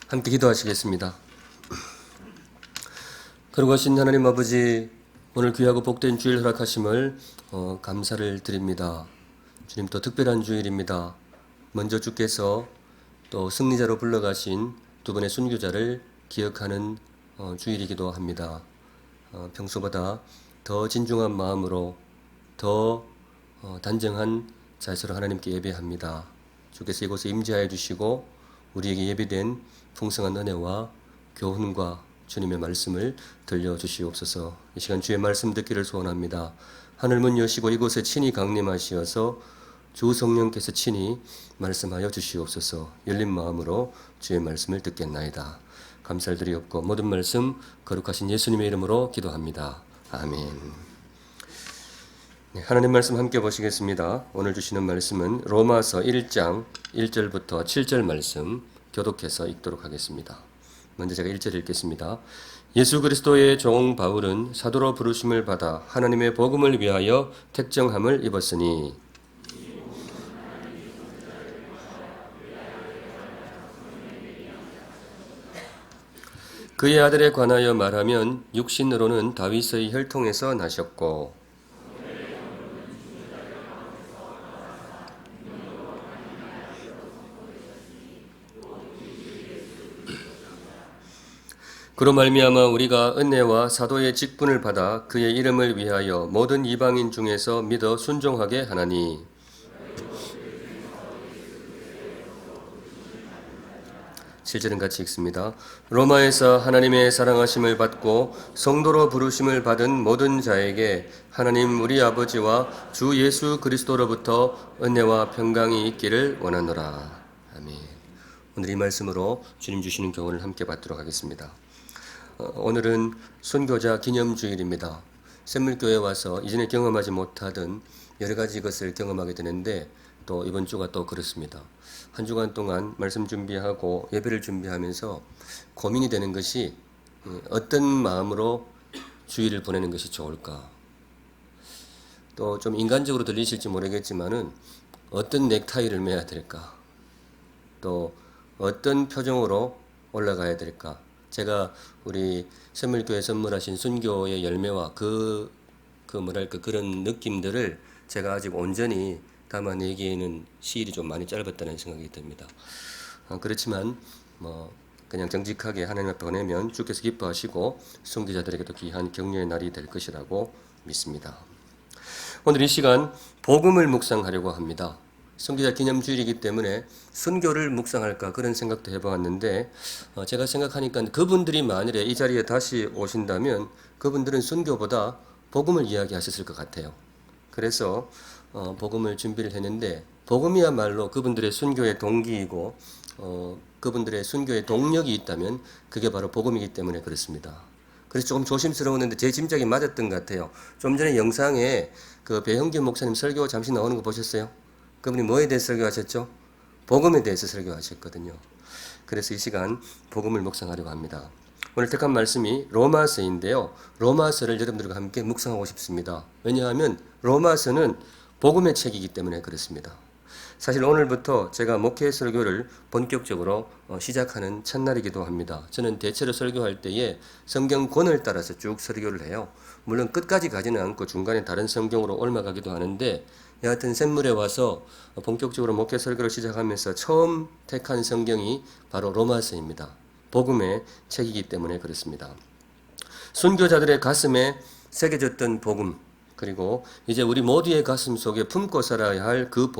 함께 기도하시겠습니다. 거룩하신 하나님 아버지, 오늘 귀하고 복된 주일 허락하심을 감사를 드립니다. 주님, 또 특별한 주일입니다. 먼저 주께서 또 승리자로 불러가신 두 분의 순교자를 기억하는 주일이기도 합니다. 평소보다 더 진중한 마음으로 더 단정한 자세로 하나님께 예배합니다. 주께서 이곳에 임재하여 주시고 우리에게 예비된 풍성한 은혜와 교훈과 주님의 말씀을 들려주시옵소서. 이 시간 주의 말씀 듣기를 소원합니다. 하늘문 여시고 이곳에 친히 강림하시어서 주 성령께서 친히 말씀하여 주시옵소서. 열린 마음으로 주의 말씀을 듣겠나이다. 감사를 드리옵고 모든 말씀 거룩하신 예수님의 이름으로 기도합니다. 아멘. 네, 하나님 말씀 함께 보시겠습니다. 오늘 주시는 말씀은 로마서 1장 1절부터 7절 말씀 교독해서 읽도록 하겠습니다. 먼저 제가 1절 읽겠습니다. 예수 그리스도의 종 바울은 사도로 부르심을 받아 하나님의 복음을 위하여 택정함을 입었으니 그의 아들에 관하여 말하면 육신으로는 다윗의 혈통에서 나셨고 그로 말미암아 우리가 은혜와 사도의 직분을 받아 그의 이름을 위하여 모든 이방인 중에서 믿어 순종하게 하나니 7절은 같이 읽습니다. 로마에서 하나님의 사랑하심을 받고 성도로 부르심을 받은 모든 자에게 하나님 우리 아버지와 주 예수 그리스도로부터 은혜와 평강이 있기를 원하노라. 아멘. 오늘 이 말씀으로 주님 주시는 교훈을 함께 받도록 하겠습니다. 오늘은 순교자 기념주일입니다. 샘물교회에 와서 이전에 경험하지 못하던 여러 가지 것을 경험하게 되는데 또 이번 주가 또 그렇습니다. 한 주간 동안 말씀 준비하고 예배를 준비하면서 고민이 되는 것이 어떤 마음으로 주일을 보내는 것이 좋을까? 또 좀 인간적으로 들리실지 모르겠지만은 어떤 넥타이를 매야 될까? 또 어떤 표정으로 올라가야 될까? 제가 우리 샘물교회 선물하신 순교의 열매와 그런 느낌들을 제가 아직 온전히 담아내기에는 시일이 좀 많이 짧았다는 생각이 듭니다. 그렇지만 그냥 정직하게 하나님 앞에 보내면 주께서 기뻐하시고 순교자들에게도 귀한 격려의 날이 될 것이라고 믿습니다. 오늘 이 시간 복음을 묵상하려고 합니다. 순교자 기념주일이기 때문에 순교를 묵상할까 그런 생각도 해보았는데 제가 생각하니까 그분들이 만일에 이 자리에 다시 오신다면 그분들은 순교보다 복음을 이야기하셨을 것 같아요. 그래서 복음을 준비를 했는데 복음이야말로 그분들의 순교의 동기이고 그분들의 순교의 동력이 있다면 그게 바로 복음이기 때문에 그렇습니다. 그래서 조금 조심스러웠는데 제 짐작이 맞았던 것 같아요. 좀 전에 영상에 그 배형균 목사님 설교 잠시 나오는 거 보셨어요? 그분이 뭐에 대해서 설교하셨죠? 복음에 대해서 설교하셨거든요. 그래서 이 시간 복음을 묵상하려고 합니다. 오늘 택한 말씀이 로마서인데요. 로마서를 여러분들과 함께 묵상하고 싶습니다. 왜냐하면 로마서는 복음의 책이기 때문에 그렇습니다. 사실 오늘부터 제가 목회 설교를 본격적으로 시작하는 첫날이기도 합니다. 저는 대체로 설교할 때에 성경권을 따라서 쭉 설교를 해요. 물론 끝까지 가지는 않고 중간에 다른 성경으로 옮아가기도 하는데 여하튼 샘물에 와서 본격적으로 목회 설교를 시작하면서 처음 택한 성경이 바로 로마서입니다. 복음의 책이기 때문에 그렇습니다. 순교자들의 가슴에 새겨졌던 복음, 그리고 이제 우리 모두의 가슴 속에 품고 살아야 할 그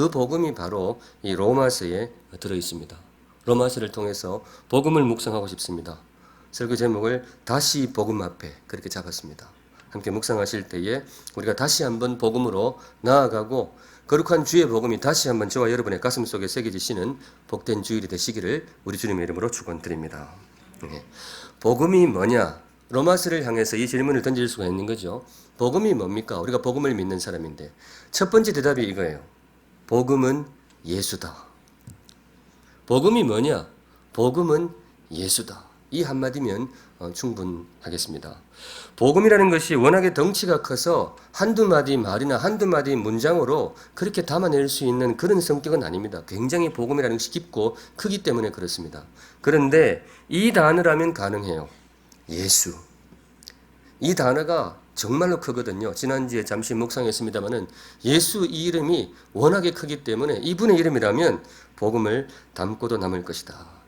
복음이 바로 이 로마서에 들어 있습니다. 로마서를 통해서 복음을 묵상하고 싶습니다. 설교 제목을 다시 복음 앞에 그렇게 잡았습니다. 함께 묵상하실 때에 우리가 다시 한번 복음으로 나아가고 거룩한 주의 복음이 다시 한번 저와 여러분의 가슴 속에 새겨지시는 복된 주일이 되시기를 우리 주님의 이름으로 축원드립니다. 복음이 뭐냐? 로마서를 향해서 이 질문을 던질 수가 있는 거죠. 복음이 뭡니까? 우리가 복음을 믿는 사람인데 첫 번째 대답이 이거예요. 복음은 예수다. 복음이 뭐냐? 복음은 예수다. 이 한마디면 충분하겠습니다. 복음이라는 것이 워낙에 덩치가 커서 한두 마디 말이나 한두 마디 문장으로 그렇게 담아낼 수 있는 그런 성격은 아닙니다. 굉장히 복음이라는 것이 깊고 크기 때문에 그렇습니다. 그런데 이 단어라면 가능해요. 예수. 이 단어가 정말로 크거든요. 지난주에 잠시 묵상했습니다마는 예수 이 이름이 워낙에 크기 때문에 이분의 이름이라면 복음을 담고도 남을 것이다.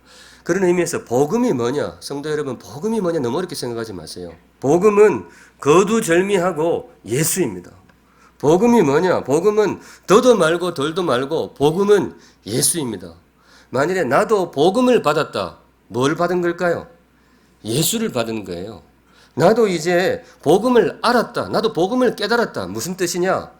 그런 의미에서 복음이 뭐냐? 성도 여러분, 복음이 뭐냐? 너무 어렵게 생각하지 마세요. 복음은 거두절미하고 예수입니다. 복음이 뭐냐? 복음은 더도 말고 덜도 말고 복음은 예수입니다. 만일에 나도 복음을 받았다. 뭘 받은 걸까요? 예수를 받은 거예요. 나도 이제 복음을 알았다. 나도 복음을 깨달았다. 무슨 뜻이냐?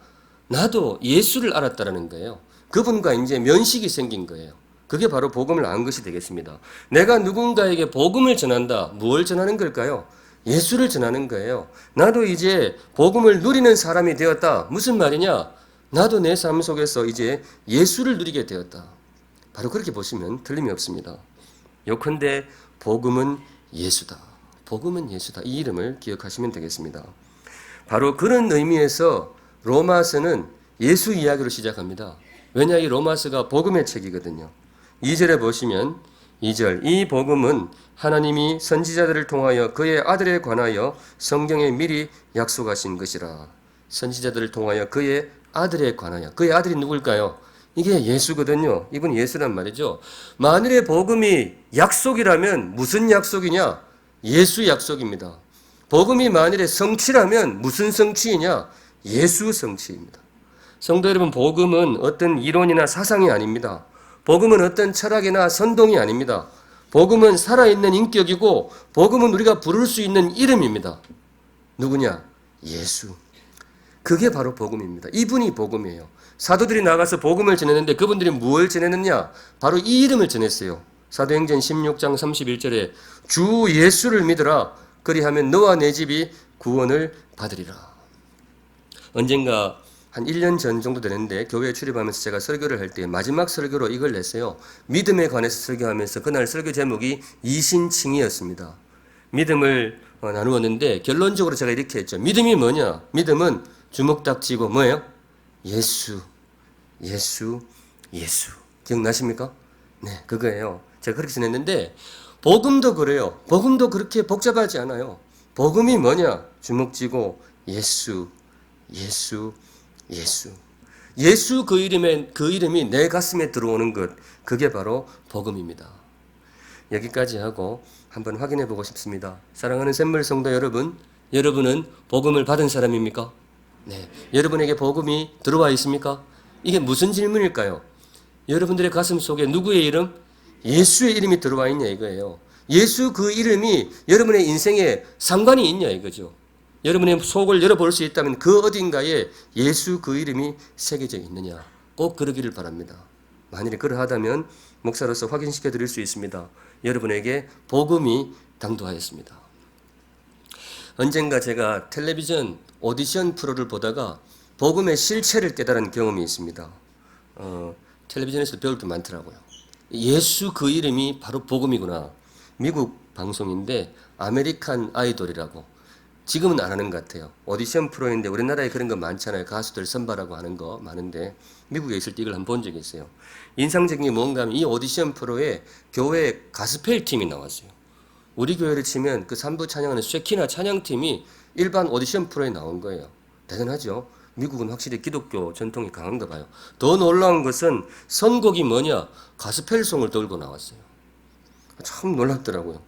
나도 예수를 알았다라는 거예요. 그분과 이제 면식이 생긴 거예요. 그게 바로 복음을 안 것이 되겠습니다. 내가 누군가에게 복음을 전한다. 무엇을 전하는 걸까요? 예수를 전하는 거예요. 나도 이제 복음을 누리는 사람이 되었다. 무슨 말이냐? 나도 내 삶 속에서 이제 예수를 누리게 되었다. 바로 그렇게 보시면 틀림이 없습니다. 요컨대 복음은 예수다. 복음은 예수다. 이 이름을 기억하시면 되겠습니다. 바로 그런 의미에서 로마서는 예수 이야기로 시작합니다. 왜냐, 이 로마서가 복음의 책이거든요. 2절에 보시면 2절, 이 복음은 하나님이 선지자들을 통하여 그의 아들에 관하여 성경에 미리 약속하신 것이라. 선지자들을 통하여 그의 아들에 관하여. 그의 아들이 누굴까요? 이게 예수거든요. 이분이 예수란 말이죠. 만일에 복음이 약속이라면 무슨 약속이냐? 예수 약속입니다. 복음이 만일에 성취라면 무슨 성취이냐? 예수 성취입니다. 성도 여러분, 복음은 어떤 이론이나 사상이 아닙니다. 복음은 어떤 철학이나 선동이 아닙니다. 복음은 살아있는 인격이고 복음은 우리가 부를 수 있는 이름입니다. 누구냐? 예수. 그게 바로 복음입니다. 이분이 복음이에요. 사도들이 나가서 복음을 전했는데 그분들이 무엇을 전했느냐? 바로 이 이름을 전했어요. 사도행전 16장 31절에 주 예수를 믿으라. 그리하면 너와 내 집이 구원을 받으리라. 언젠가 한 1년 전 정도 되는데 교회에 출입하면서 제가 설교를 할 때 마지막 설교로 이걸 냈어요. 믿음에 관해서 설교하면서 그날 설교 제목이 이신칭이었습니다. 믿음을 나누었는데 결론적으로 제가 이렇게 했죠. 믿음이 뭐냐? 믿음은 주먹 딱 쥐고 뭐예요? 예수, 예수, 예수. 기억나십니까? 네, 그거예요. 제가 그렇게 전했는데 복음도 그래요. 복음도 그렇게 복잡하지 않아요. 복음이 뭐냐? 주먹 쥐고 예수, 예수, 예수. 예수 그 이름이 내 가슴에 들어오는 것, 그게 바로 복음입니다. 여기까지 하고 한번 확인해 보고 싶습니다. 사랑하는 샘물 성도 여러분, 여러분은 복음을 받은 사람입니까? 네. 여러분에게 복음이 들어와 있습니까? 이게 무슨 질문일까요? 여러분들의 가슴 속에 누구의 이름? 예수의 이름이 들어와 있냐 이거예요. 예수 그 이름이 여러분의 인생에 상관이 있냐 이거죠. 여러분의 속을 열어볼 수 있다면 그 어딘가에 예수 그 이름이 새겨져 있느냐. 꼭 그러기를 바랍니다. 만일에 그러하다면 목사로서 확인시켜 드릴 수 있습니다. 여러분에게 복음이 당도하였습니다. 언젠가 제가 텔레비전 오디션 프로를 보다가 복음의 실체를 깨달은 경험이 있습니다. 텔레비전에서 배울 게 많더라고요. 예수 그 이름이 바로 복음이구나. 미국 방송인데 아메리칸 아이돌이라고. 지금은 안 하는 것 같아요. 오디션 프로인데 우리나라에 그런 거 많잖아요. 가수들 선발하고 하는 거 많은데 미국에 있을 때 이걸 한번 본 적이 있어요. 인상적인 게 뭔가 하면 이 오디션 프로에 교회 가스펠 팀이 나왔어요. 우리 교회를 치면 그 3부 찬양하는 쉐키나 찬양팀이 일반 오디션 프로에 나온 거예요. 대단하죠? 미국은 확실히 기독교 전통이 강한가 봐요. 더 놀라운 것은 선곡이 뭐냐? 가스펠송을 들고 나왔어요. 참 놀랍더라고요.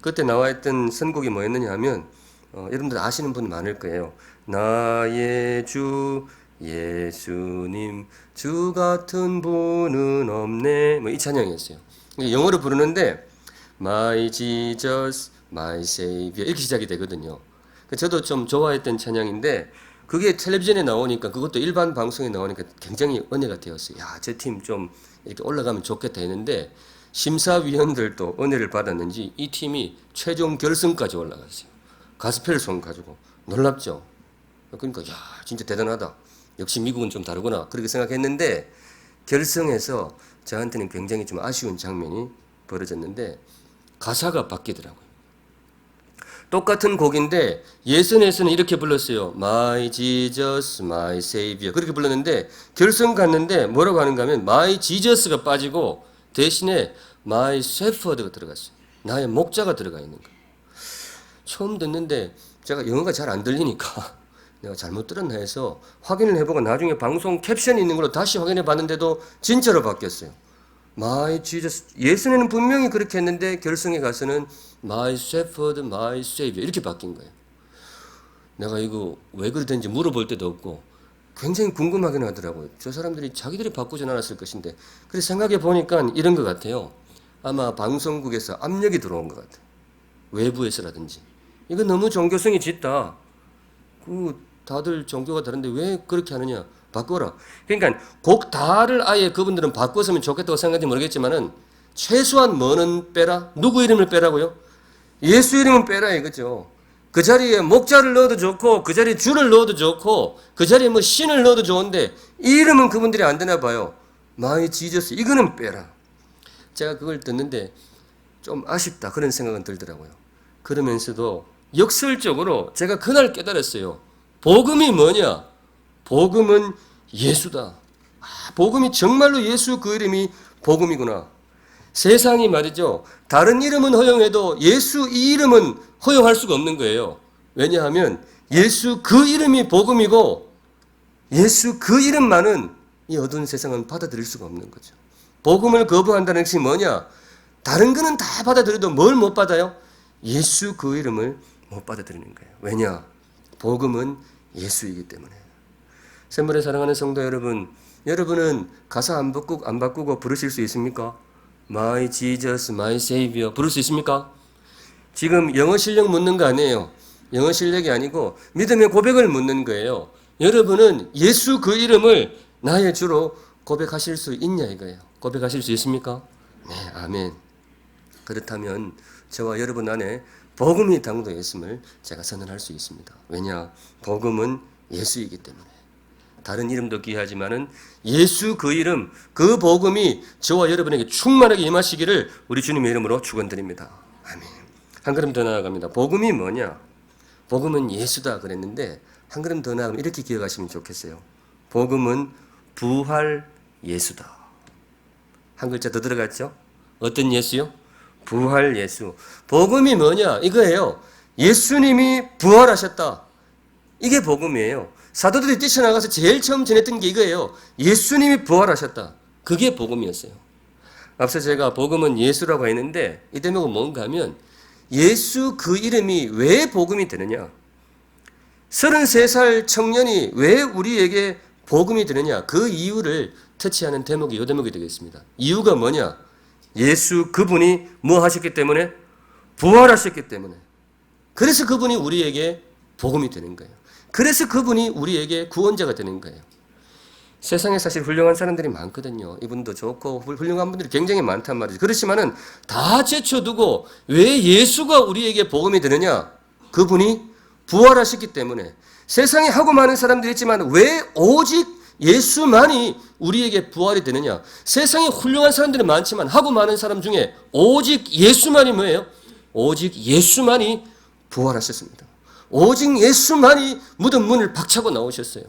그때 나와 있던 선곡이 뭐였느냐 하면 여러분들 아시는 분 많을 거예요. 나의 주 예수님 주 같은 분은 없네. 뭐 이 찬양이었어요. 영어로 부르는데 My Jesus, My Savior 이렇게 시작이 되거든요. 저도 좀 좋아했던 찬양인데 그게 텔레비전에 나오니까 그것도 일반 방송에 나오니까 굉장히 은혜가 되었어요. 야, 저 팀 좀 이렇게 올라가면 좋겠다 했는데 심사위원들도 은혜를 받았는지 이 팀이 최종 결승까지 올라갔어요. 가스펠송 가지고. 놀랍죠? 그러니까 야, 진짜 대단하다. 역시 미국은 좀 다르구나. 그렇게 생각했는데 결승에서 저한테는 굉장히 좀 아쉬운 장면이 벌어졌는데 가사가 바뀌더라고요. 똑같은 곡인데 예선에서는 이렇게 불렀어요. My Jesus, my Savior. 그렇게 불렀는데 결승 갔는데 뭐라고 하는가 하면 My Jesus가 빠지고 대신에 My Shepherd가 들어갔어요. 나의 목자가 들어가 있는 거예요. 처음 듣는데 제가 영어가 잘 안 들리니까 내가 잘못 들었나 해서 확인을 해보고 나중에 방송 캡션이 있는 걸로 다시 확인해 봤는데도 진짜로 바뀌었어요. My Jesus. 예수는 분명히 그렇게 했는데 결승에 가서는 My Shepherd, my Savior 이렇게 바뀐 거예요. 내가 이거 왜 그러든지 물어볼 때도 없고 굉장히 궁금하긴 하더라고요. 저 사람들이 자기들이 바꾸지 않았을 것인데. 그래서 생각해 보니까 이런 것 같아요. 아마 방송국에서 압력이 들어온 것 같아요. 외부에서라든지. 이거 너무 종교성이 짙다. 다들 종교가 다른데 왜 그렇게 하느냐. 바꿔라. 그러니까 곡 다를 아예 그분들은 바꿨으면 좋겠다고 생각할지 모르겠지만은 최소한 뭐는 빼라? 누구 이름을 빼라고요? 예수 이름은 빼라 이거죠. 그 자리에 목자를 넣어도 좋고 그 자리에 주를 넣어도 좋고 그 자리에 뭐 신을 넣어도 좋은데 이 이름은 그분들이 안 되나 봐요. 마이 지저스 이거는 빼라. 제가 그걸 듣는데 좀 아쉽다 그런 생각은 들더라고요. 그러면서도 역설적으로 제가 그날 깨달았어요. 복음이 뭐냐? 복음은 예수다. 복음이 정말로 예수 그 이름이 복음이구나. 세상이 말이죠. 다른 이름은 허용해도 예수 이 이름은 허용할 수가 없는 거예요. 왜냐하면 예수 그 이름이 복음이고 예수 그 이름만은 이 어두운 세상은 받아들일 수가 없는 거죠. 복음을 거부한다는 것이 뭐냐? 다른 거는 다 받아들여도 뭘 못 받아요? 예수 그 이름을 못 받아들이는 거예요. 왜냐? 복음은 예수이기 때문에. 샘물에 사랑하는 성도 여러분, 여러분은 가사 안 바꾸고 부르실 수 있습니까? My Jesus, my Savior 부를 수 있습니까? 지금 영어 실력 묻는 거 아니에요. 영어 실력이 아니고 믿음의 고백을 묻는 거예요. 여러분은 예수 그 이름을 나의 주로 고백하실 수 있냐 이거예요. 고백하실 수 있습니까? 네, 아멘. 그렇다면 저와 여러분 안에 복음이 당도했음을 제가 선언할 수 있습니다. 왜냐? 복음은 예수이기 때문에. 다른 이름도 귀하지만은 예수 그 이름, 그 복음이 저와 여러분에게 충만하게 임하시기를 우리 주님의 이름으로 축원드립니다. 아멘. 한 걸음 더 나아갑니다. 복음이 뭐냐? 복음은 예수다 그랬는데 한 걸음 더 나아가면 이렇게 기억하시면 좋겠어요. 복음은 부활 예수다. 한 글자 더 들어갔죠? 어떤 예수요? 부활 예수. 복음이 뭐냐? 이거예요. 예수님이 부활하셨다. 이게 복음이에요. 사도들이 뛰쳐나가서 제일 처음 전했던 게 이거예요. 예수님이 부활하셨다. 그게 복음이었어요. 앞서 제가 복음은 예수라고 했는데 이 대목은 뭔가 하면 예수 그 이름이 왜 복음이 되느냐? 33살 청년이 왜 우리에게 복음이 되느냐? 그 이유를 터치하는 대목이 이 대목이 되겠습니다. 이유가 뭐냐? 예수 그분이 뭐 하셨기 때문에? 부활하셨기 때문에. 그래서 그분이 우리에게 복음이 되는 거예요. 그래서 그분이 우리에게 구원자가 되는 거예요. 세상에 사실 훌륭한 사람들이 많거든요. 이분도 좋고 훌륭한 분들이 굉장히 많단 말이죠. 그렇지만은 다 제쳐두고 왜 예수가 우리에게 복음이 되느냐? 그분이 부활하셨기 때문에. 세상에 하고 많은 사람들이 있지만 왜 오직 예수만이 우리에게 부활이 되느냐? 세상에 훌륭한 사람들이 많지만 하고 많은 사람 중에 오직 예수만이 뭐예요? 오직 예수만이 부활하셨습니다. 오직 예수만이 무덤 문을 박차고 나오셨어요.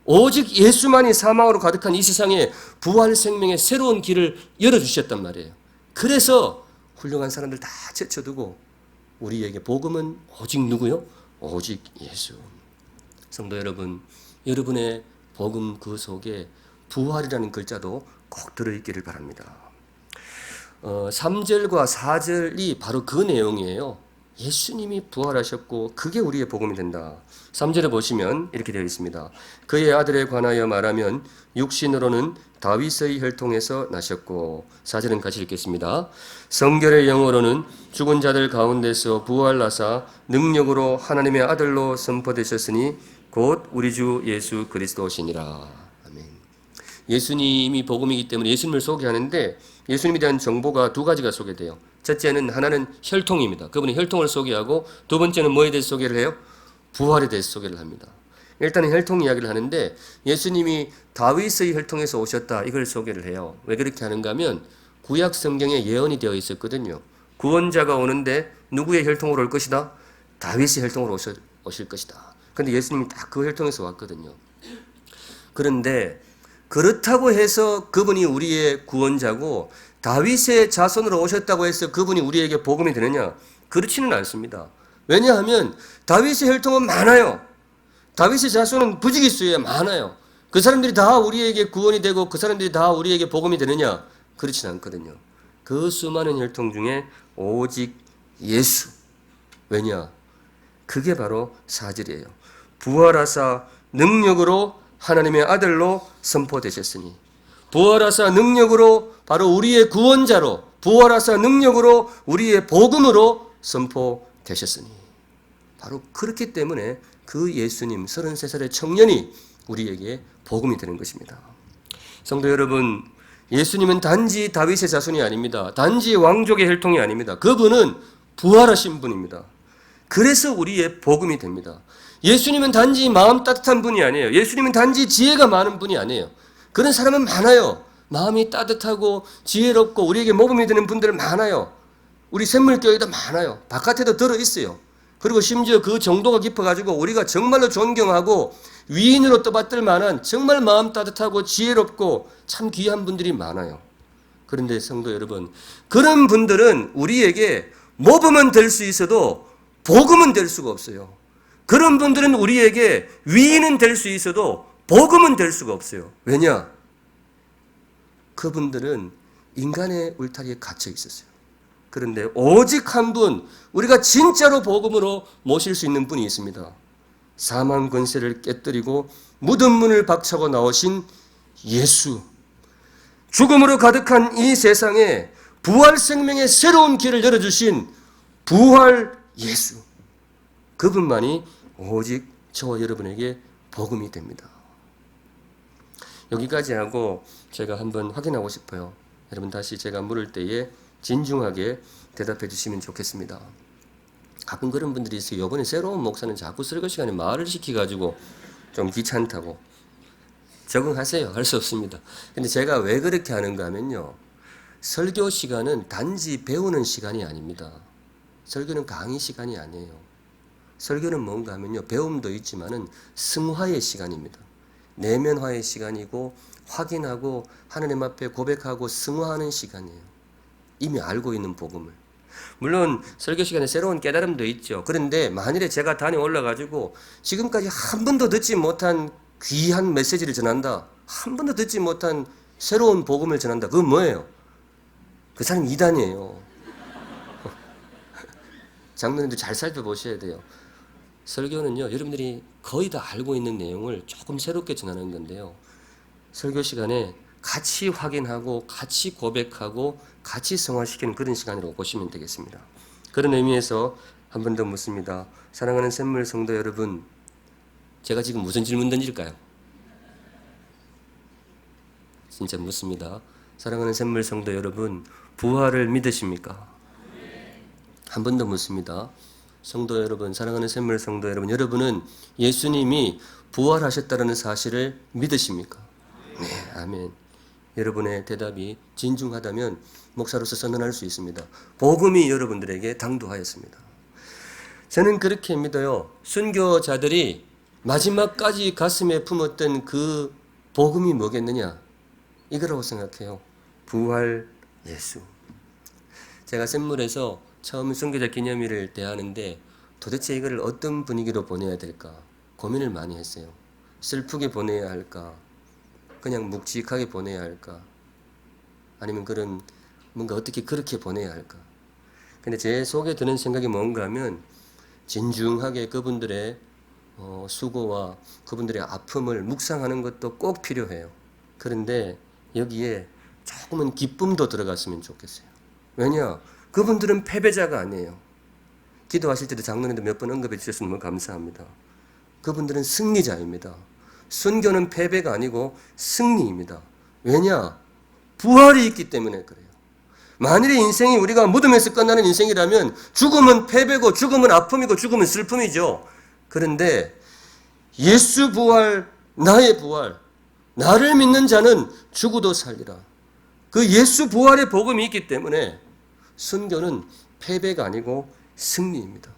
오직 예수만이 사망으로 가득한 이 세상에 부활 생명의 새로운 길을 열어주셨단 말이에요. 그래서 훌륭한 사람들 다 제쳐두고 우리에게 복음은 오직 누구요? 오직 예수. 성도 여러분, 여러분의 복음 그 속에 부활이라는 글자도 꼭 들어있기를 바랍니다. 3절과 4절이 바로 그 내용이에요. 예수님이 부활하셨고 그게 우리의 복음이 된다. 3절에 보시면 이렇게 되어 있습니다. 그의 아들에 관하여 말하면 육신으로는 다윗의 혈통에서 나셨고 4절은 같이 읽겠습니다. 성결의 영으로는 죽은 자들 가운데서 부활나사 능력으로 하나님의 아들로 선포되셨으니 곧 우리 주 예수 그리스도시니라. 아멘. 예수님이 복음이기 때문에 예수님을 소개하는데 예수님에 대한 정보가 두 가지가 소개돼요. 첫째는 하나는 혈통입니다. 그분의 혈통을 소개하고 두 번째는 뭐에 대해서 소개를 해요? 부활에 대해서 소개를 합니다. 일단은 혈통 이야기를 하는데 예수님이 다윗의 혈통에서 오셨다 이걸 소개를 해요. 왜 그렇게 하는가 하면 구약 성경에 예언이 되어 있었거든요. 구원자가 오는데 누구의 혈통으로 올 것이다? 다윗의 혈통으로 오실 것이다. 그런데 예수님이 딱 그 혈통에서 왔거든요. 그런데 그렇다고 해서 그분이 우리의 구원자고 다윗의 자손으로 오셨다고 해서 그분이 우리에게 복음이 되느냐? 그렇지는 않습니다. 왜냐하면 다윗의 혈통은 많아요. 다윗의 자손은 부지기수에 많아요. 그 사람들이 다 우리에게 구원이 되고 그 사람들이 다 우리에게 복음이 되느냐? 그렇지는 않거든요. 그 수많은 혈통 중에 오직 예수. 왜냐? 그게 바로 사절이에요. 부활하사 능력으로 하나님의 아들로 선포되셨으니, 부활하사 능력으로 바로 우리의 구원자로, 부활하사 능력으로 우리의 복음으로 선포되셨으니, 바로 그렇기 때문에 그 예수님 33살의 청년이 우리에게 복음이 되는 것입니다. 성도 여러분, 예수님은 단지 다윗의 자손이 아닙니다. 단지 왕족의 혈통이 아닙니다. 그분은 부활하신 분입니다. 그래서 우리의 복음이 됩니다. 예수님은 단지 마음 따뜻한 분이 아니에요. 예수님은 단지 지혜가 많은 분이 아니에요. 그런 사람은 많아요. 마음이 따뜻하고 지혜롭고 우리에게 모범이 되는 분들 많아요. 우리 샘물교회도 많아요. 바깥에도 들어있어요. 그리고 심지어 그 정도가 깊어가지고 우리가 정말로 존경하고 위인으로 떠받들 만한 정말 마음 따뜻하고 지혜롭고 참 귀한 분들이 많아요. 그런데 성도 여러분, 그런 분들은 우리에게 모범은 될 수 있어도 복음은 될 수가 없어요. 그런 분들은 우리에게 위인은 될 수 있어도 복음은 될 수가 없어요. 왜냐? 그분들은 인간의 울타리에 갇혀 있었어요. 그런데 오직 한 분, 우리가 진짜로 복음으로 모실 수 있는 분이 있습니다. 사망 권세를 깨뜨리고 무덤 문을 박차고 나오신 예수. 죽음으로 가득한 이 세상에 부활 생명의 새로운 길을 열어주신 부활 예수. 그분만이 오직 저와 여러분에게 복음이 됩니다. 여기까지 하고 제가 한번 확인하고 싶어요. 여러분 다시 제가 물을 때에 진중하게 대답해 주시면 좋겠습니다. 가끔 그런 분들이 있어요. 이번에 새로운 목사는 자꾸 설교 시간에 말을 시켜가지고 좀 귀찮다고. 적응하세요. 할 수 없습니다. 근데 제가 왜 그렇게 하는가 하면요. 설교 시간은 단지 배우는 시간이 아닙니다. 설교는 강의 시간이 아니에요. 설교는 뭔가 하면요. 배움도 있지만은 승화의 시간입니다. 내면화의 시간이고 확인하고 하나님 앞에 고백하고 승화하는 시간이에요. 이미 알고 있는 복음을. 물론 설교 시간에 새로운 깨달음도 있죠. 그런데 만일에 제가 단에 올라가지고 지금까지 한 번도 듣지 못한 귀한 메시지를 전한다. 한 번도 듣지 못한 새로운 복음을 전한다. 그건 뭐예요? 그 사람 이단이에요. 장로님들 잘 살펴보셔야 돼요. 설교는요, 여러분들이 거의 다 알고 있는 내용을 조금 새롭게 전하는 건데요. 설교 시간에 같이 확인하고, 같이 고백하고, 같이 성화시키는 그런 시간으로 보시면 되겠습니다. 그런 의미에서 한 번 더 묻습니다. 사랑하는 샘물 성도 여러분, 제가 지금 무슨 질문 던질까요? 진짜 묻습니다. 사랑하는 샘물 성도 여러분, 부활을 믿으십니까? 한 번 더 묻습니다. 성도 여러분, 사랑하는 샘물 성도 여러분, 여러분은 예수님이 부활하셨다는 사실을 믿으십니까? 네, 아멘. 여러분의 대답이 진중하다면 목사로서 선언할 수 있습니다. 복음이 여러분들에게 당도하였습니다. 저는 그렇게 믿어요. 순교자들이 마지막까지 가슴에 품었던 그 복음이 뭐겠느냐? 이거라고 생각해요. 부활 예수. 제가 샘물에서 처음 순교자 기념일을 대하는데 도대체 이거를 어떤 분위기로 보내야 될까 고민을 많이 했어요. 슬프게 보내야 할까? 그냥 묵직하게 보내야 할까? 아니면 그런 뭔가 어떻게 그렇게 보내야 할까? 근데 제 속에 드는 생각이 뭔가 하면 진중하게 그분들의 수고와 그분들의 아픔을 묵상하는 것도 꼭 필요해요. 그런데 여기에 조금은 기쁨도 들어갔으면 좋겠어요. 왜냐? 그분들은 패배자가 아니에요. 기도하실 때도 장로님도 몇 번 언급해 주셨으면 너무 감사합니다. 그분들은 승리자입니다. 순교는 패배가 아니고 승리입니다. 왜냐? 부활이 있기 때문에 그래요. 만일에 인생이 우리가 무덤에서 끝나는 인생이라면 죽음은 패배고 죽음은 아픔이고 죽음은 슬픔이죠. 그런데 예수 부활, 나의 부활, 나를 믿는 자는 죽어도 살리라. 그 예수 부활의 복음이 있기 때문에 순교는 패배가 아니고 승리입니다.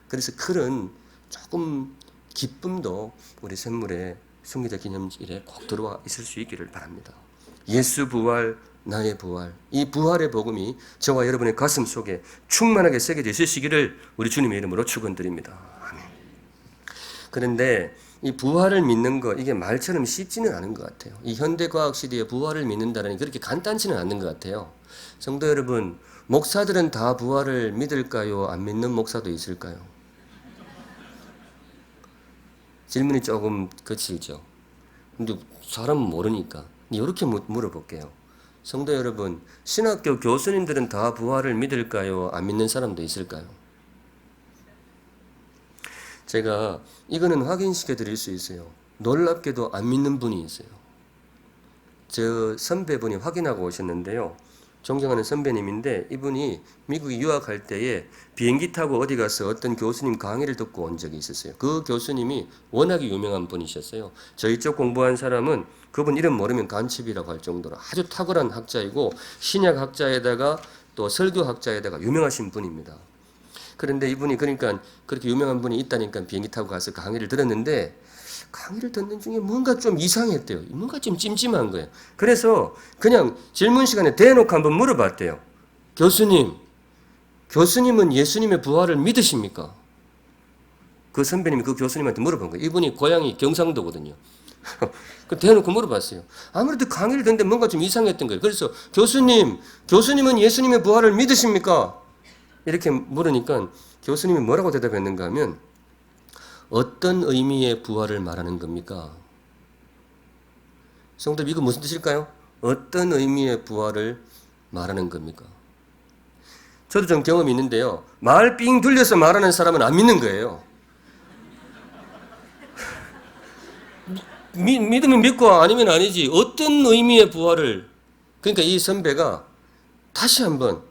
그래서 그런 조금 기쁨도 우리 선물에 승리자 기념일에 꼭 들어와 있을 수 있기를 바랍니다. 예수 부활, 나의 부활, 이 부활의 복음이 저와 여러분의 가슴 속에 충만하게 새겨져 있으시기를 우리 주님의 이름으로 축원드립니다. 아멘. 그런데 이 부활을 믿는 거, 이게 말처럼 쉽지는 않은 것 같아요. 이 현대과학 시대에 부활을 믿는다는 게 그렇게 간단치는 않는 것 같아요. 성도 여러분, 목사들은 다 부활을 믿을까요? 안 믿는 목사도 있을까요? 질문이 조금 거칠죠. 근데 사람은 모르니까 이렇게 물어볼게요. 성도 여러분, 신학교 교수님들은 다 부활을 믿을까요? 안 믿는 사람도 있을까요? 제가 이거는 확인시켜 드릴 수 있어요. 놀랍게도 안 믿는 분이 있어요. 저 선배분이 확인하고 오셨는데요. 존경하는 선배님인데 이분이 미국에 유학할 때에 비행기 타고 어디 가서 어떤 교수님 강의를 듣고 온 적이 있었어요. 그 교수님이 워낙에 유명한 분이셨어요. 저희 쪽 공부한 사람은 그분 이름 모르면 간첩이라고 할 정도로 아주 탁월한 학자이고 신약학자에다가 또 설교학자에다가 유명하신 분입니다. 그런데 이분이 그러니까 그렇게 유명한 분이 있다니까 비행기 타고 가서 강의를 들었는데 강의를 듣는 중에 뭔가 좀 이상했대요. 뭔가 좀 찜찜한 거예요. 그래서 그냥 질문 시간에 대놓고 한번 물어봤대요. 교수님은 예수님의 부활을 믿으십니까? 그 선배님이 그 교수님한테 물어본 거예요. 이분이 고향이 경상도거든요. 그 대놓고 물어봤어요. 아무래도 강의를 듣는데 뭔가 좀 이상했던 거예요. 그래서 교수님은 예수님의 부활을 믿으십니까? 이렇게 물으니까 교수님이 뭐라고 대답했는가 하면 어떤 의미의 부활을 말하는 겁니까? 성도님, 이거 무슨 뜻일까요? 어떤 의미의 부활을 말하는 겁니까? 저도 좀 경험이 있는데요. 말 삥 돌려서 말하는 사람은 안 믿는 거예요. 믿으면 믿고 아니면 아니지. 어떤 의미의 부활을. 그러니까 이 선배가 다시 한번,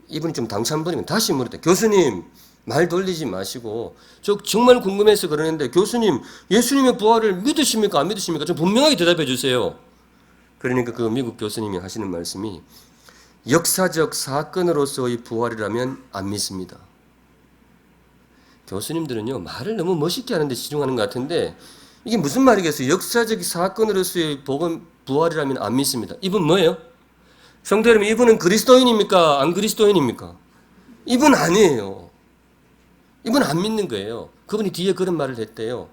이분이 좀 당찬 분이면 다시 물었대. 교수님, 말 돌리지 마시고 저 정말 궁금해서 그러는데 교수님, 예수님의 부활을 믿으십니까? 안 믿으십니까? 좀 분명하게 대답해 주세요. 그러니까 그 미국 교수님이 하시는 말씀이 역사적 사건으로서의 부활이라면 안 믿습니다. 교수님들은요, 말을 너무 멋있게 하는데 집중하는 것 같은데 이게 무슨 말이겠어요? 역사적 사건으로서의 부활이라면 안 믿습니다. 이분 뭐예요? 성도 여러분, 이분은 그리스도인입니까? 안 그리스도인입니까? 이분 아니에요. 이분 안 믿는 거예요. 그분이 뒤에 그런 말을 했대요.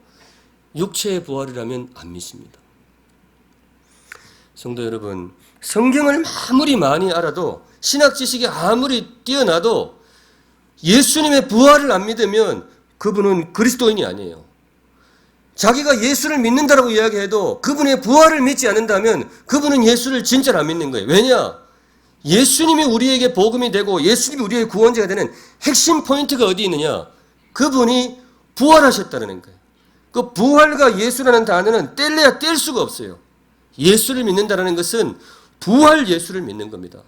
육체의 부활이라면 안 믿습니다. 성도 여러분, 성경을 아무리 많이 알아도 신학 지식이 아무리 뛰어나도 예수님의 부활을 안 믿으면 그분은 그리스도인이 아니에요. 자기가 예수를 믿는다라고 이야기해도 그분의 부활을 믿지 않는다면 그분은 예수를 진짜로 안 믿는 거예요. 왜냐? 예수님이 우리에게 복음이 되고 예수님이 우리의 구원자가 되는 핵심 포인트가 어디 있느냐? 그분이 부활하셨다는 거예요. 그 부활과 예수라는 단어는 뗄래야 뗄 수가 없어요. 예수를 믿는다는 것은 부활 예수를 믿는 겁니다.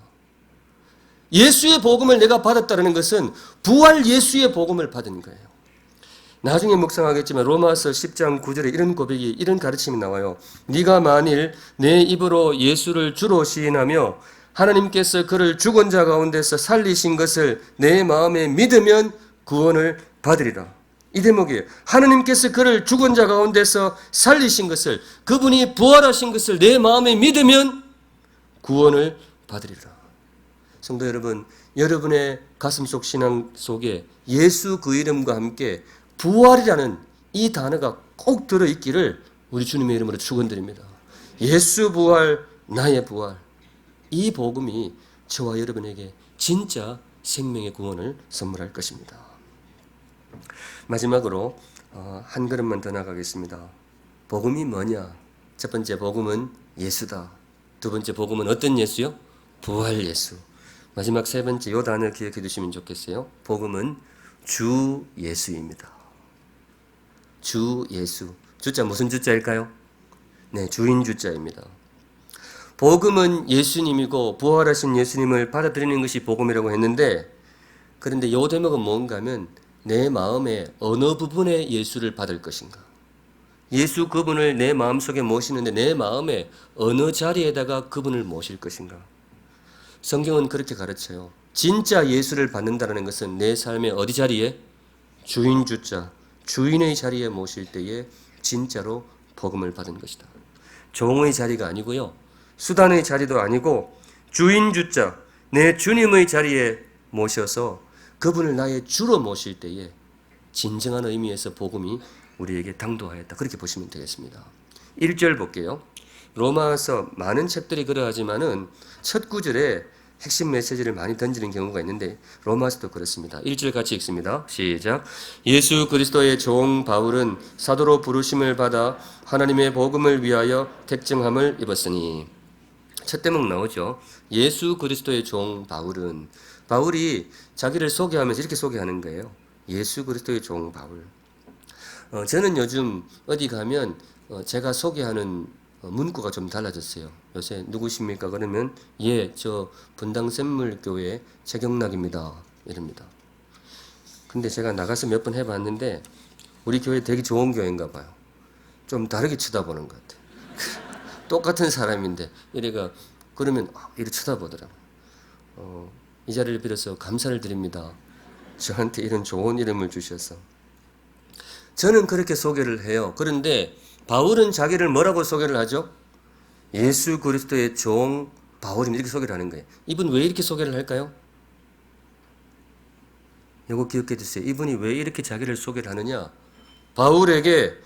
예수의 복음을 내가 받았다는 것은 부활 예수의 복음을 받은 거예요. 나중에 묵상하겠지만 로마서 10장 9절에 이런 고백이, 이런 가르침이 나와요. 네가 만일 내 입으로 예수를 주로 시인하며 하나님께서 그를 죽은 자 가운데서 살리신 것을 내 마음에 믿으면 구원을 받으리라. 이 대목이에요. 하나님께서 그를 죽은 자 가운데서 살리신 것을, 그분이 부활하신 것을 내 마음에 믿으면 구원을 받으리라. 성도 여러분, 여러분의 가슴속 신앙 속에 예수 그 이름과 함께 부활이라는 이 단어가 꼭 들어있기를 우리 주님의 이름으로 축원드립니다. 예수 부활, 나의 부활. 이 복음이 저와 여러분에게 진짜 생명의 구원을 선물할 것입니다. 마지막으로 한 걸음만 더 나가겠습니다. 복음이 뭐냐? 첫 번째 복음은 예수다. 두 번째 복음은 어떤 예수요? 부활 예수. 마지막 세 번째 이 단어 기억해 두시면 좋겠어요. 복음은 주 예수입니다. 주 예수. 주자 무슨 주자일까요? 네, 주인 주자입니다. 복음은 예수님이고 부활하신 예수님을 받아들이는 것이 복음이라고 했는데, 그런데 이 대목은 뭔가 하면 내 마음의 어느 부분에 예수를 받을 것인가. 예수 그분을 내 마음속에 모시는데 내 마음의 어느 자리에다가 그분을 모실 것인가. 성경은 그렇게 가르쳐요. 진짜 예수를 받는다는 것은 내 삶의 어디 자리에? 주인 주자, 주인의 자리에 모실 때에 진짜로 복음을 받은 것이다. 종의 자리가 아니고요. 수단의 자리도 아니고 주인 주자, 내 주님의 자리에 모셔서 그분을 나의 주로 모실 때에 진정한 의미에서 복음이 우리에게 당도하였다. 그렇게 보시면 되겠습니다. 1절 볼게요. 로마서 많은 책들이 그러하지만은 첫 구절에 핵심 메시지를 많이 던지는 경우가 있는데 로마서도 그렇습니다. 1절 같이 읽습니다. 시작. 예수 그리스도의 종 바울은 사도로 부르심을 받아 하나님의 복음을 위하여 택정함을 입었으니. 첫 대목 나오죠. 예수 그리스도의 종 바울은, 바울이 자기를 소개하면서 이렇게 소개하는 거예요. 예수 그리스도의 종 바울. 저는 요즘 어디 가면 제가 소개하는 문구가 좀 달라졌어요. 요새 누구십니까? 그러면 저 분당샘물교회 최경락입니다. 이럽니다. 근데 제가 나가서 몇 번 해봤는데 우리 교회 되게 좋은 교회인가 봐요. 좀 다르게 쳐다보는 것 같아요. 똑같은 사람인데 그러면 이렇게 쳐다보더라고요. 이 자리를 빌어서 감사를 드립니다. 저한테 이런 좋은 이름을 주셔서. 저는 그렇게 소개를 해요. 그런데 바울은 자기를 뭐라고 소개를 하죠? 예수 그리스도의 종 바울입니다. 이렇게 소개를 하는 거예요. 이분 왜 이렇게 소개를 할까요? 이거 기억해 주세요. 이분이 왜 이렇게 자기를 소개를 하느냐? 바울에게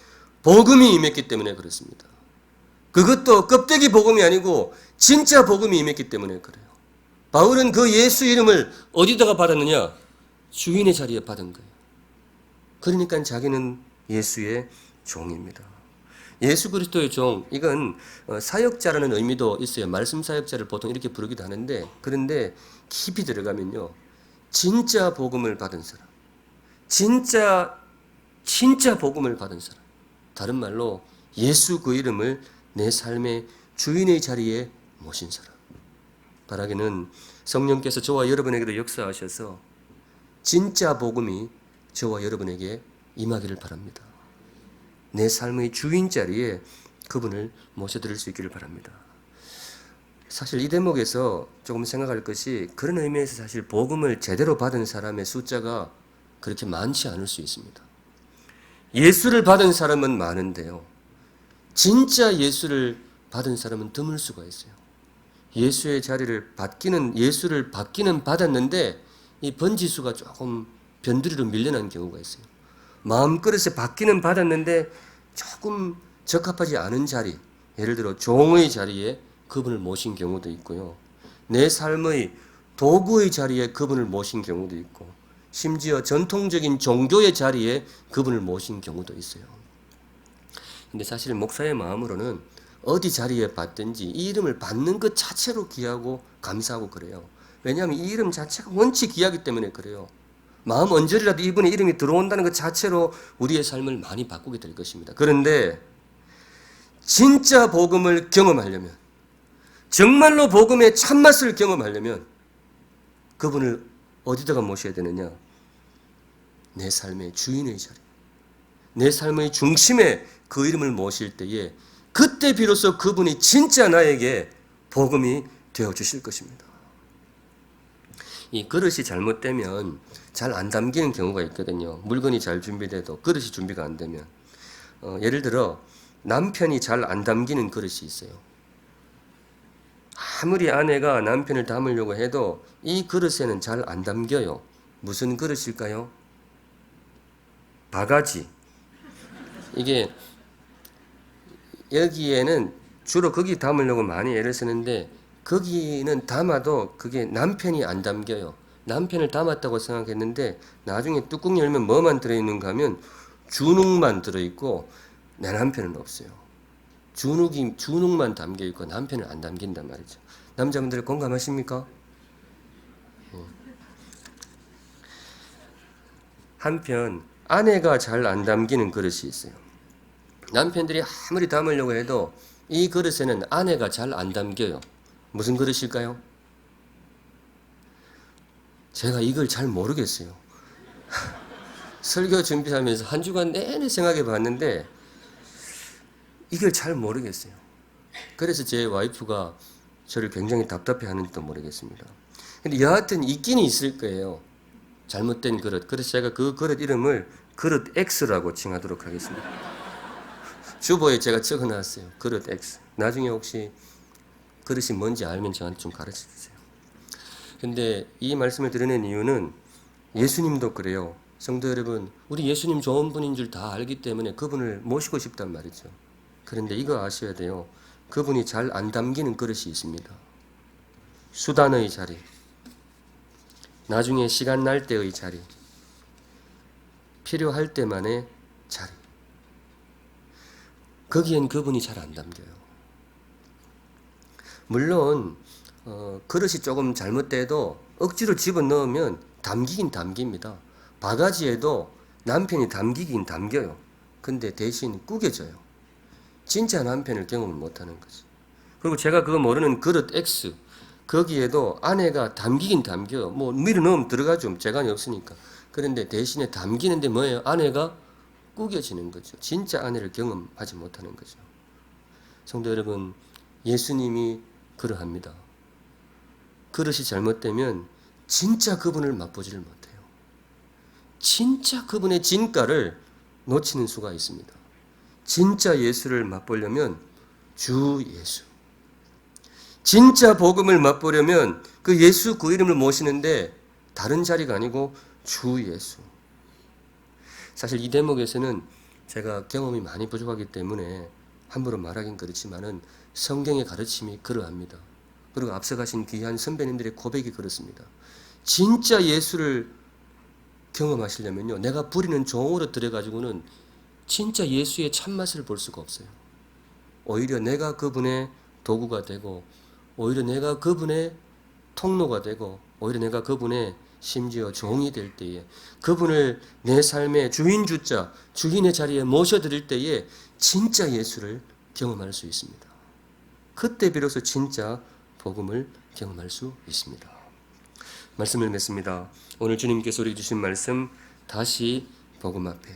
복음이 임했기 때문에 그렇습니다. 그것도 껍데기 복음이 아니고 진짜 복음이 임했기 때문에 그래요. 바울은 그 예수 이름을 어디다가 받았느냐? 주인의 자리에 받은 거예요. 그러니까 자기는 예수의 종입니다. 예수 그리스도의 종, 이건 사역자라는 의미도 있어요. 말씀 사역자를 보통 이렇게 부르기도 하는데, 그런데 깊이 들어가면요, 진짜 복음을 받은 사람, 진짜 복음을 받은 사람, 다른 말로 예수 그 이름을 내 삶의 주인의 자리에 모신 사람. 바라기는 성령께서 저와 여러분에게도 역사하셔서 진짜 복음이 저와 여러분에게 임하기를 바랍니다. 내 삶의 주인 자리에 그분을 모셔드릴 수 있기를 바랍니다. 사실 이 대목에서 조금 생각할 것이, 그런 의미에서 사실 복음을 제대로 받은 사람의 숫자가 그렇게 많지 않을 수 있습니다. 예수를 받은 사람은 많은데요, 진짜 예수를 받은 사람은 드물 수가 있어요. 예수의 자리를 예수를 받기는 받았는데 이 번지수가 조금 변두리로 밀려난 경우가 있어요. 마음그릇에 받기는 받았는데 조금 적합하지 않은 자리, 예를 들어 종의 자리에 그분을 모신 경우도 있고요. 내 삶의 도구의 자리에 그분을 모신 경우도 있고, 심지어 전통적인 종교의 자리에 그분을 모신 경우도 있어요. 근데 사실 목사의 마음으로는 어디 자리에 받든지 이 이름을 받는 것 자체로 귀하고 감사하고 그래요. 왜냐하면 이 이름 자체가 원체 귀하기 때문에 그래요. 마음 언저리라도 이분의 이름이 들어온다는 것 자체로 우리의 삶을 많이 바꾸게 될 것입니다. 그런데 진짜 복음을 경험하려면, 정말로 복음의 참맛을 경험하려면 그분을 어디다가 모셔야 되느냐? 내 삶의 주인의 자리, 내 삶의 중심에 그 이름을 모실 때에 그때 비로소 그분이 진짜 나에게 복음이 되어주실 것입니다. 이 그릇이 잘못되면 잘 안 담기는 경우가 있거든요. 물건이 잘 준비돼도 그릇이 준비가 안 되면, 예를 들어 남편이 잘 안 담기는 그릇이 있어요. 아무리 아내가 남편을 담으려고 해도 이 그릇에는 잘 안 담겨요. 무슨 그릇일까요? 바가지. 이게 여기에는 주로 거기 담으려고 많이 애를 쓰는데, 거기는 담아도 그게 남편이 안 담겨요. 남편을 담았다고 생각했는데 나중에 뚜껑 열면 뭐만 들어있는가 하면 주눅만 들어있고 내 남편은 없어요. 주눅만 담겨있고 남편은 안 담긴단 말이죠. 남자분들 공감하십니까? 한편 아내가 잘 안 담기는 그릇이 있어요. 남편들이 아무리 담으려고 해도 이 그릇에는 아내가 잘 안 담겨요. 무슨 그릇일까요? 제가 이걸 잘 모르겠어요. 설교 준비하면서 한 주간 내내 생각해 봤는데 이걸 잘 모르겠어요. 그래서 제 와이프가 저를 굉장히 답답해 하는지도 모르겠습니다. 근데 여하튼 있기는 있을 거예요. 잘못된 그릇. 그래서 제가 그 그릇 이름을 그릇 X라고 칭하도록 하겠습니다. 주보에 제가 적어놨어요. 그릇 X. 나중에 혹시 그릇이 뭔지 알면 저한테 좀 가르쳐 주세요. 근데 이 말씀을 드러낸 이유는 예수님도 그래요. 성도 여러분, 우리 예수님 좋은 분인 줄 다 알기 때문에 그분을 모시고 싶단 말이죠. 그런데 이거 아셔야 돼요. 그분이 잘 안 담기는 그릇이 있습니다. 수단의 자리, 나중에 시간 날 때의 자리, 필요할 때만의 자리. 거기엔 그분이 잘 안 담겨요. 물론 그릇이 조금 잘못돼도 억지로 집어넣으면 담기긴 담깁니다. 바가지에도 남편이 담기긴 담겨요. 근데 대신 구겨져요. 진짜 남편을 경험을 못하는 거죠. 그리고 제가 그거 모르는 그릇 X, 거기에도 아내가 담기긴 담겨요. 뭐 밀어넣으면 들어가죠. 재간이 없으니까. 그런데 대신에 담기는데 뭐예요? 아내가 구겨지는 거죠. 진짜 아내를 경험하지 못하는 거죠. 성도 여러분, 예수님이 그러합니다. 그릇이 잘못되면 진짜 그분을 맛보지를 못해요. 진짜 그분의 진가를 놓치는 수가 있습니다. 진짜 예수를 맛보려면 주 예수. 진짜 복음을 맛보려면 그 예수 그 이름을 모시는데 다른 자리가 아니고 주 예수. 사실 이 대목에서는 제가 경험이 많이 부족하기 때문에 함부로 말하긴 그렇지만은 성경의 가르침이 그러합니다. 그리고 앞서가신 귀한 선배님들의 고백이 그렇습니다. 진짜 예수를 경험하시려면요, 내가 부리는 종으로 들여가지고는 진짜 예수의 참맛을 볼 수가 없어요. 오히려 내가 그분의 도구가 되고, 오히려 내가 그분의 통로가 되고, 오히려 내가 그분의 심지어 종이 될 때에, 그분을 내 삶의 주인 주자, 주인의 자리에 모셔드릴 때에 진짜 예수를 경험할 수 있습니다. 그때 비로소 진짜 복음을 경험할 수 있습니다. 말씀을 맺습니다. 오늘 주님께서 우리에게 주신 말씀, 다시 복음 앞에,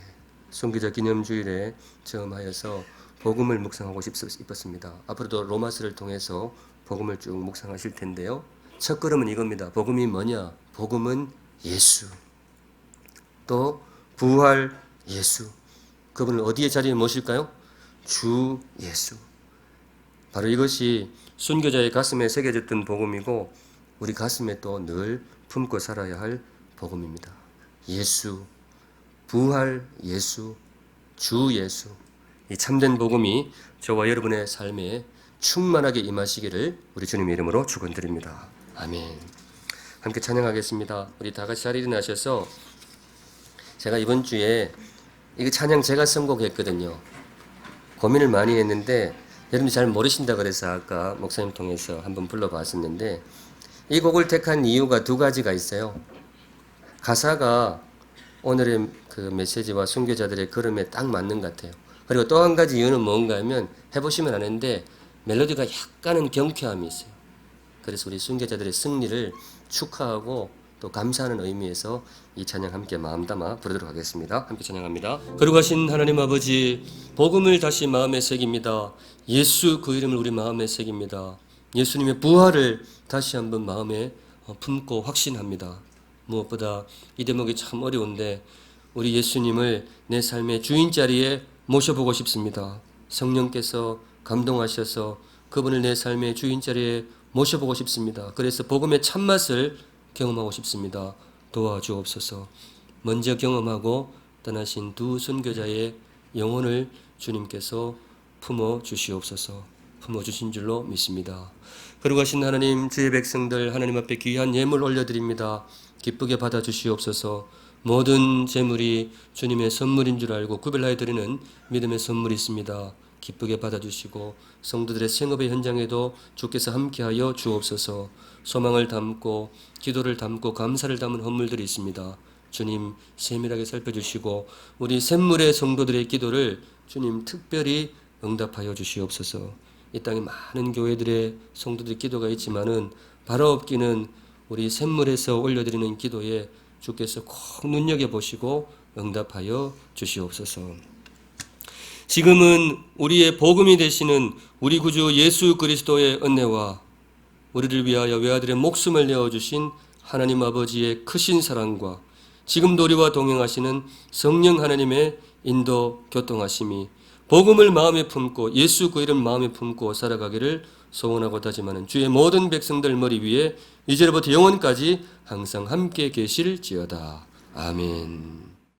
순교자 기념주일에 체험하여서 복음을 묵상하고 싶었습니다. 앞으로도 로마서를 통해서 복음을 쭉 묵상하실 텐데요. 첫 걸음은 이겁니다. 복음이 뭐냐? 복음은 예수. 또 부활 예수. 그분을 어디에 자리에 모실까요? 주 예수. 바로 이것이 순교자의 가슴에 새겨졌던 복음이고 우리 가슴에 또 늘 품고 살아야 할 복음입니다. 예수, 부활 예수, 주 예수. 이 참된 복음이 저와 여러분의 삶에 충만하게 임하시기를 우리 주님 이름으로 축원드립니다. 아멘. 함께 찬양하겠습니다. 우리 다 같이 자리 일어나셔서, 제가 이번 주에 이거 찬양 제가 선곡했거든요. 고민을 많이 했는데 여러분이 잘 모르신다 그래서 아까 목사님 통해서 한번 불러봤었는데, 이 곡을 택한 이유가 두 가지가 있어요. 가사가 오늘의 그 메시지와 순교자들의 걸음에 딱 맞는 것 같아요. 그리고 또 한 가지 이유는 뭔가 하면, 해보시면 아는데 멜로디가 약간은 경쾌함이 있어요. 그래서 우리 순교자들의 승리를 축하하고 또 감사하는 의미에서 이 찬양 함께 마음 담아 부르도록 하겠습니다. 함께 찬양합니다. 거룩하신 하나님 아버지, 복음을 다시 마음에 새깁니다. 예수 그 이름을 우리 마음에 새깁니다. 예수님의 부활을 다시 한번 마음에 품고 확신합니다. 무엇보다 이 대목이 참 어려운데 우리 예수님을 내 삶의 주인 자리에 모셔보고 싶습니다. 성령께서 감동하셔서 그분을 내 삶의 주인 자리에 모셔보고 싶습니다. 그래서 복음의 참맛을 경험하고 싶습니다. 도와주옵소서. 먼저 경험하고 떠나신 두 선교자의 영혼을 주님께서 품어 주시옵소서. 품어 주신 줄로 믿습니다. 거룩하신 하나님, 주의 백성들 하나님 앞에 귀한 예물 올려드립니다. 기쁘게 받아 주시옵소서. 모든 재물이 주님의 선물인 줄 알고 구별하여 드리는 믿음의 선물이 있습니다. 기쁘게 받아주시고 성도들의 생업의 현장에도 주께서 함께하여 주옵소서. 소망을 담고 기도를 담고 감사를 담은 헌물들이 있습니다. 주님 세밀하게 살펴주시고 우리 샘물의 성도들의 기도를 주님 특별히 응답하여 주시옵소서. 이 땅에 많은 교회들의 성도들의 기도가 있지만은 바로 없기는 우리 샘물에서 올려드리는 기도에 주께서 꼭 눈여겨보시고 응답하여 주시옵소서. 지금은 우리의 복음이 되시는 우리 구주 예수 그리스도의 은혜와 우리를 위하여 외아들의 목숨을 내어주신 하나님 아버지의 크신 사랑과 지금도 우리와 동행하시는 성령 하나님의 인도 교통하심이 복음을 마음에 품고 예수 그 이름 마음에 품고 살아가기를 소원하고 다짐하는 주의 모든 백성들 머리 위에 이제로부터 영원까지 항상 함께 계실지어다. 아멘.